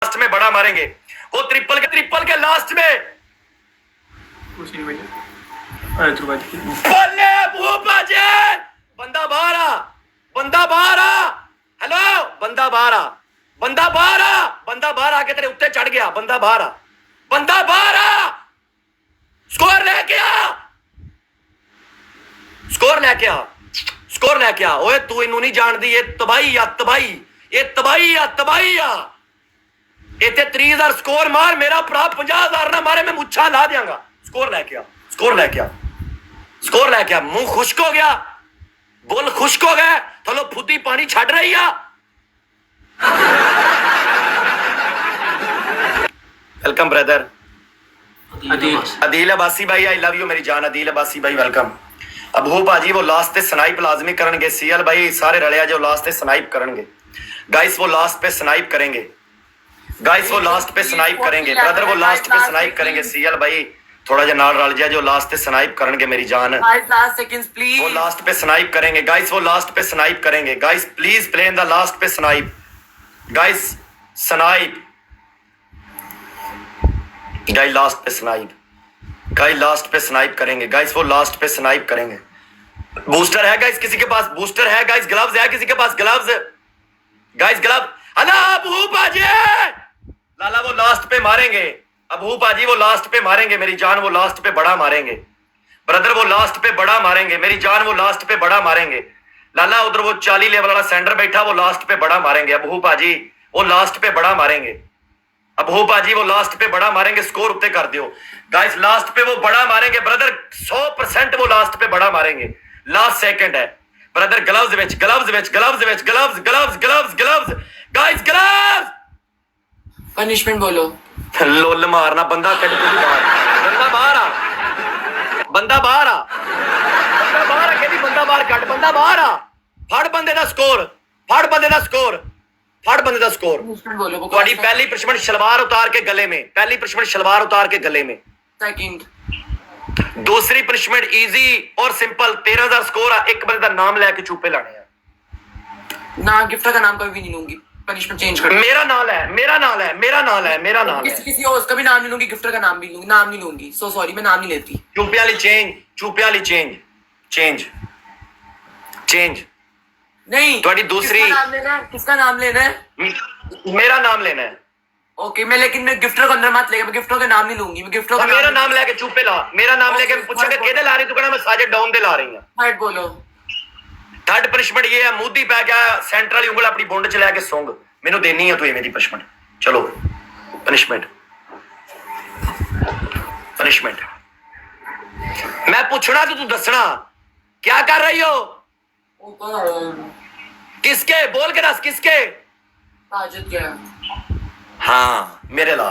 Last में बड़ा मारेंगे। वो ट्रिपल के लास्ट में बल्ले भूपाजी, बंदा बाहर आ, बंदा बाहर आ, हेलो बंदा बाहर आ, बंदा बाहर आ, बंदा बाहर आके तेरे उत्ते चढ़ गया, बंदा बाहर आ, बंदा बाहर आ, स्कोर लेके आ, स्कोर लेके आ, स्कोर लेके आ। ओए तू इनू नहीं जानदी, ये तबाही आ, तबाही, ये तबाही आ, तबाही आ। इतने 30,000 स्कोर मार, मेरा भरा 50,000 ना मारे, मैं मुच्छा ला देंगा। स्कोर लेके आ, स्कोर लेके आ, स्कोर लेके आ। मुंह खुश्क हो गया, बुल खुश्क हो गए, थलो फुद्दी पानी छड़ रही आ। वेलकम ब्रदर अदील अब्बासी भाई, आई लव यू मेरी जान अदील अब्बासी भाई, वेलकम। अबू भाजी वो लास्ट पे स्नाइप लाजमी करेंगे, सीएल भाई सारे रलिया जो लास्ट पे स्नाइप करेंगे। गाइस वो लास्ट पे स्नाइप करेंगे, गाइस वो लास्ट पे स्नाइप करेंगे, ब्रदर वो लास्ट पे स्नाइप करेंगे। सीएल भाई थोड़ा जा नाल रल जा, जो लास्ट पे स्नाइप करेंगे मेरी जान, वो लास्ट पे स्नाइप करेंगे। गाइस वो लास्ट पे स्नाइप करेंगे। Guys please play in the last पे snipe, guys snipe, guys last पे स्नाइप, गाइस लास्ट पे स्नाइप करेंगे। गाइस वो लास्ट पे स्नाइप करेंगे। बूस्टर है गाइस किसी के पास, बूस्टर है गाइस, ग्लव्स है किसी के पास, ग्लव्स गाइस, ग्लव। अला अबू बाजी लाला वो लास्ट पे मारेंगे, अबू बाजी वो लास्ट पे मारेंगे मेरी जान, वो लास्ट पे बड़ा मारेंगे ब्रदर, वो लास्ट पे बड़ा मारेंगे मेरी जान, वो लास्ट पे बड़ा मारेंगे लाला। उधर वो 40 लेवल वाला सेंटर बैठा, वो लास्ट पे बड़ा मारेंगे। अबू बाजी वो लास्ट पे बड़ा मारेंगे, अबू बाजी वो लास्ट पे बड़ा मारेंगे। स्कोर उत्ते कर दियो गाइस, लास्ट पे वो बड़ा मारेंगे ब्रदर, 100% वो लास्ट पे बड़ा मारेंगे। लास्ट सेकंड है ब्रदर, ग्लव्स विच, ग्लव्स विच, ग्लव्स विच, gloves gloves gloves gloves guys, gloves. Punishment बोलो, लोल मारना, बंदा कट बाहर, बंदा बाहर आ, बंदा बाहर आ, बंदा बाहर आ, कहती बंदा बाहर कट, बंदा बाहर आ, फड़ बंदे दा स्कोर, फड़ बंदे दा स्कोर, फड़ बंदे दा स्कोर। तुम्हारी पहली पनिशमेंट शलवार उतार के गले में, पहली पनिशमेंट शलवार उतार के गले में। सेकंड दूसरी पनिशमेंट इजी और सिंपल, 13,000 स्कोर आ, एक बंदे दा नाम लेके चूपे लाने हैं। ना गिफ्टर का नाम कभी भी नहीं लूंगी, पनिशमेंट चेंज कर। मेरा नाम है, मेरा नाम है, मेरा नाम है, मेरा नाम है। किसी और का भी नाम नहीं लूंगी, गिफ्टर का नाम भी लूंगी, नाम नहीं लूंगी। सो सॉरी, मैं नाम नहीं लेती। चूपे वाली चेंज, चूपे वाली चेंज, चेंज चेंज नहीं, थोड़ी दूसरी, किसका नाम लेना है? मेरा नाम लेना है। ओके, मैं लेकिन मैं गिफ्टर को अंदर मत लेगा, मैं गिफ्टर का नाम नहीं लूंगी, मैं गिफ्टर का मेरा नाम लेके चूपे ला, मेरा नाम लेके पूछेगा केदे ला रही, तू कहना मैं साजे डाउन दे ला रही हूं। हाइट बोलो। थर्ड पनिशमेंट ये है, मुद्दी पै गया, सेंटर वाली उंगल अपनी बुंड च लेके सूंघ, मेनू देनी है तू ये मेरी पनिशमेंट। चलो पनिशमेंट, पनिशमेंट मैं पूछना तो तू दसना क्या कर रही हो, किसके, बोल के दस किसके। साजिद क्या? हाँ मेरे ला।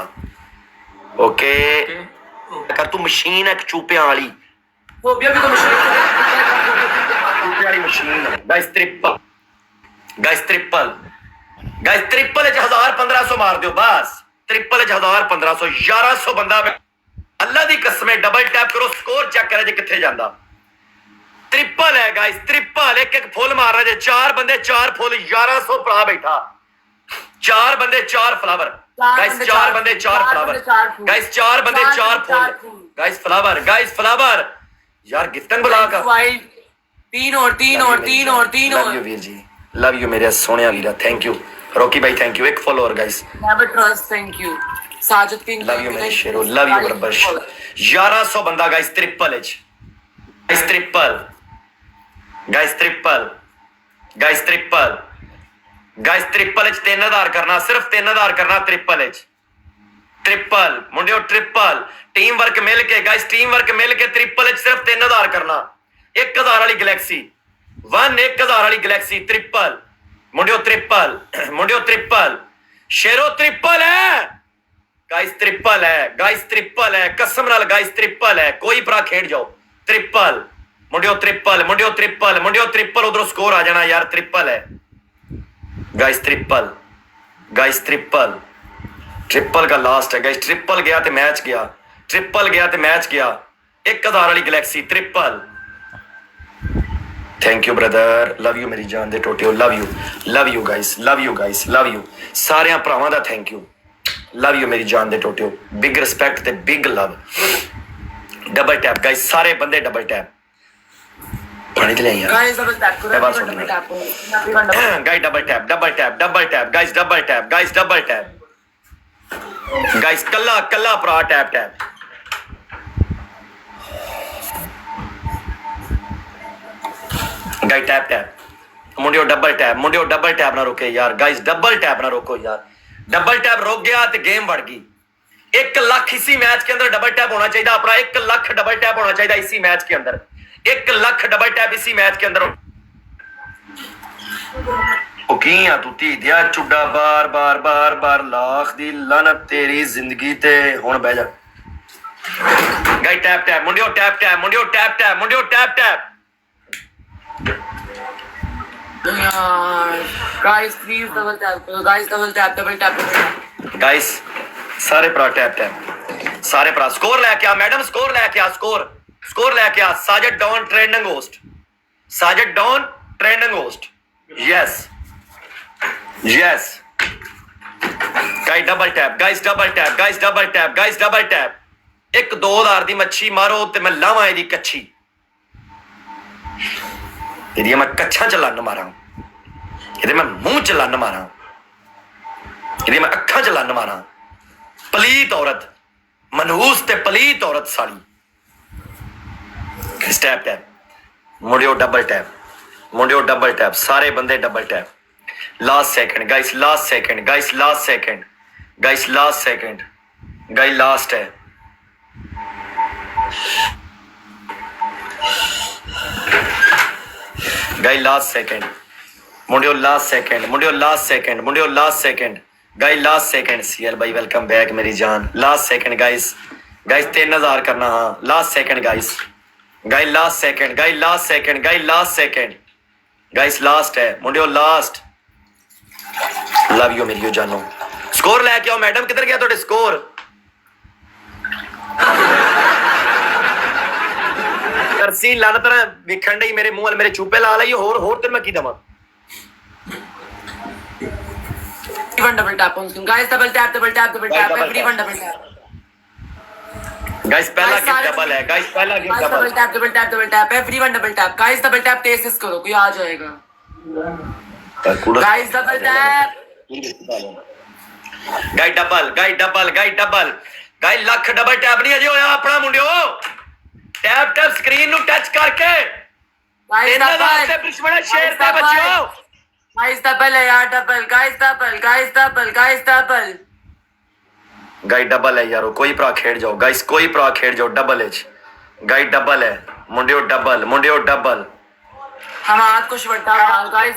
ओके कर, तू मशीन है चूपियां वाली, वो भी तो चूपियां वाली मशीन है। Guys triple, guys triple, guys triple 1000-1500 मार दो बस, ट्रिपल 1000-1500, 1100 बंदा। अल्लाह दी कसम, डबल टैप करो, स्कोर चेक करे जे किथे जांदा। ट्रिपल है गाइस, ट्रिपल, एक एक फुल मार रहे जे, 4 बंदे 4 फुल, 1100 पड़ा बैठा, 4 बंदे 4 फ्लावर गाइस, 4 बंदे 4 फ्लावर गाइस, 4 बंदे 4 full guys, flower guys, flower यार। गिफ्टन बुला का 3 और 3 और 3 और 3 और। लव यू वीर जी, लव यू मेरे सोनिया वीरा, थैंक यू रॉकी भाई, थैंक यू। एक फॉलो और guys, never trust, thank you Sajid king, love you मेरे शेरो, लव यू बरबश। 1100 बंदा guys, triple H guys, triple guys, triple guys, triple guys, triple H 3000 करना, सिर्फ 3000 करना, ट्रिपल एच, ट्रिपल मुंडियो, ट्रिपल टीम वर्क मिल के गाइस, टीम वर्क मिल के ट्रिपल एच सिर्फ 3000 करना। 1000 वाली गैलेक्सी 1000 वाली गैलेक्सी, ट्रिपल मुंडियो, ट्रिपल मुंडियो, ट्रिपल शेरो, ट्रिपल है गाइस, ट्रिपल है गाइस, ट्रिपल है कसम नाल गाइस, ट्रिपल है, कोई भरा खेड जाओ। ट्रिपल मुंडियो, ट्रिपल मुंडियो, ट्रिपल मुंडियो, ट्रिपल, उधरों स्कोर आ जाना यार, ट्रिपल है guys, triple guys, triple, triple का लास्ट है गाइस, ट्रिपल गया तो मैच गया, ट्रिपल गया तो मैच गया। 1000 वाली galaxy, triple. Thank you brother, love you मेरी जान दे टोटियो, love you guys, love you guys, love you सारे भरावां दा थैंक यू। ਲਵ ਯੂ ਮੇਰੀ ਜਾਨ ਦੇ ਟੋਟਿਓ, ਬਿਗ ਰਿਸਪੈਕਟ ਤੇ ਬਿਗ ਲਵ। ਡਬਲ ਟੈਪ ਗਾਇਸ, ਸਾਰੇ ਬੰਦੇ ਡਬਲ ਟੈਪ। ਪਾਣੀ ਤੇ ਲੈ ਯਾਰ गाइस डबल टैप करो, मैं बात everyone सुन double रहा tap करो, everyone double tap। Guys double tap double tap double tap guys, double tap guys, double tap guys, कल्ला कल्ला भरा tap tap. Guys tap tap मुंडियो, डबल टैप मुंडियो, डबल टैप ना रोके यार गाइस, डबल टैप ना रोको यार। डबल टैप रोक गया तो गेम बढ़ गई। 1 लाख इसी मैच के अंदर डबल टैप होना चाहिए अपना, 1 लाख डबल टैप होना चाहिए इसी मैच के अंदर, 1 लाख डबल टैप इसी मैच के अंदर। ओ की आ तू धी दिया चुड्डा, बार बार बार बार लाख दी लानत तेरी जिंदगी ते। हुण बह जा गाइस, टैप टैप मुंडियो, टैप टैप मुंडियो, टैप टैप मुंडियो, टैप टैप। यार गाइस प्लीज डबल टैप करो, guys double tap double tap करो। गाइस सारे भरा टैप टैप, सारे भरा स्कोर लेके आ मैडम, स्कोर लेके आ, स्कोर स्कोर लेके आ। Sajid don trending host, Sajid don trending host. Yes yes guys, double tap guys, double tap guys, double tap guys, double tap. 1-2 दी मच्छी मारो ते मैं लावां इहदी कच्छी, ਇਹਦੀ ਮੈਂ ਕੱਛਾਂ ਚ ਲੰਨ ਮਾਰਾਂ, ਇਹਦੇ ਮੈਂ ਮੂੰਹ ਚ ਲੰਨ ਮਾਰਾਂ, ਇਹਦੇ ਮੈਂ ਅੱਖਾਂ ਚ ਲੰਨ ਮਾਰਾਂ। ਪਲੀਤ ਔਰਤ, ਮਨਹੂਸ ਤੇ ਪਲੀਤ ਔਰਤ ਸਾਲੀ। ਟੈਪ ਟੈਪ ਮੁੰਡਿਓ, ਡਬਲ ਟੈਪ ਮੁੰਡਿਓ, ਡਬਲ ਟੈਪ, ਸਾਰੇ ਬੰਦੇ double tap. Last second guys, last second guys, last second guys, last second guys, last ਹੈ। गाइस लास्ट सेकंड मुंडियो, लास्ट सेकंड मुंडियो, लास्ट सेकंड मुंडियो, last second guys, last second. CL भाई welcome back मेरी जान। Last second guys, guys 3000 करना, हाँ last second guys, guys last second guys, last second guys, last second guys, last है मुंडियो, last. Love you मेरी जानो। Score लेके आओ मैडम, किधर गया थोड़े स्कोर? करसी लाना तरह विखण डई मेरे मुंह वाल, मेरे चूपे ला लाई। होर तेरे मैं की दवा। Everyone double tap on screen, guys double tap double tap double tap, everyone double tap। Guys पहला गिफ्ट डबल है गाइस, पहला gift double. Double tap double tap double tap, everyone double tap. Guys double tap test करो, कोई आ जाएगा। Guys double tap guys, double guys, double guys, double guys. Lakh double tap नहीं अजे होया अपना मुंडियो। टैप टैप स्क्रीन नु टच करके शेर ते बच्चों। गाइस डबल है यार, double guys, double guys, double guys, double guys, double है यारो। कोई भरा खेड़ जाओ गाइस, कोई भरा खेड़ जाओ डबल एच गाइस, डबल है मुंडियो, डबल मुंडियो, डबल। हम हाथ कुछ बट्टा गाइस।